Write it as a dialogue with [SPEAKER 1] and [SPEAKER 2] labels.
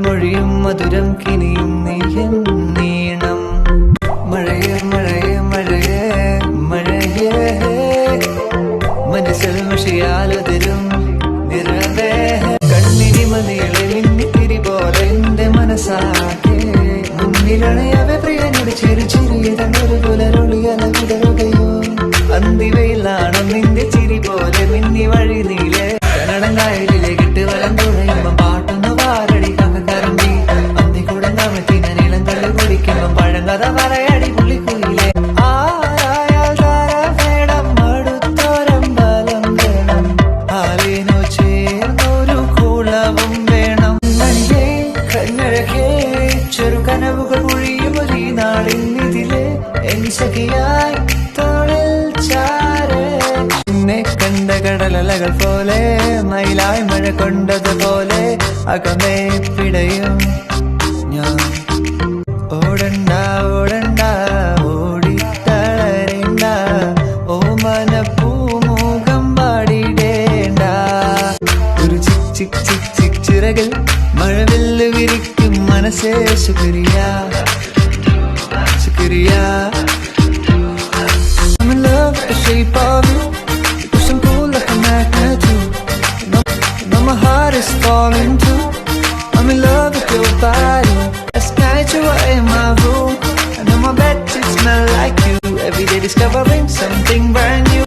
[SPEAKER 1] മൊഴിയും മധുരം കിനിയും നീയൻ നീണം. മഴയേ മഴയേ മഴയേ മഴയേ മനസ്സിൽ മഷിയാലുതിരും നിറവേ. കണ്ണിനി മതികളെ മിന്നിത്തിരി പോലെ എന്റെ മനസ്സാകെ മുന്നിലണയവെ പ്രിയനോട് ചെറു ചിരിയതൊരു പുലരൊളിയല വിടരുകയോ. അന്തിവയിലാണ് നിന്റെ ചിരി പോലെ മിന്നി വഴി നീളെ കന്നടം കായലിലേക്ക് ഇട്ട് വലം തുഴയുമ്പോ പാട്ടൊന്ന് പാരടി കക്കറമ്പി അന്തി കൂടെ കമത്തിന നീളം കള്ളു കുടിക്കുമ്പോ പഴങ്കഥ പറയടി പുള്ളിക്കുയിലെ. ആരായാൽ താരം വേണം അടുത്തോരമ്പലം വേണം ആലിനു ചേർന്നൊരു കുളവും വേണം. മണിയേ കണ്ണഴകേ ചെറു കനവുകൾ ഒഴിയും ഒരു നാളിന്നിതിലെ എൻ സഖിയായി തോളിൽ ചാരേ. എന്നെ കണ്ട കടലലകൾ പോലെ മയിലായി മഴ കൊണ്ടതുപോലെ അകമേ പിടയും ഞാൻ. ഓടണ്ട ഓടണ്ട ഓടിത്തളരേണ്ട ഓമന പൂമുഖം പാടിടേണ്ട. ഒരു ചിക് ചിക് ചിക് ചിക് ചിറകിൽ മഴവില്ല് വിരിക്കും മനസ്സേ ശുക്രിയ ശുക്രിയ. I'm in love with the shape of you. You push and pull like a magnet too. Now my heart is falling too. I'm in love with your body. Let's catch you in my room. I know my bed sheets smell like you. Every day discovering something brand new.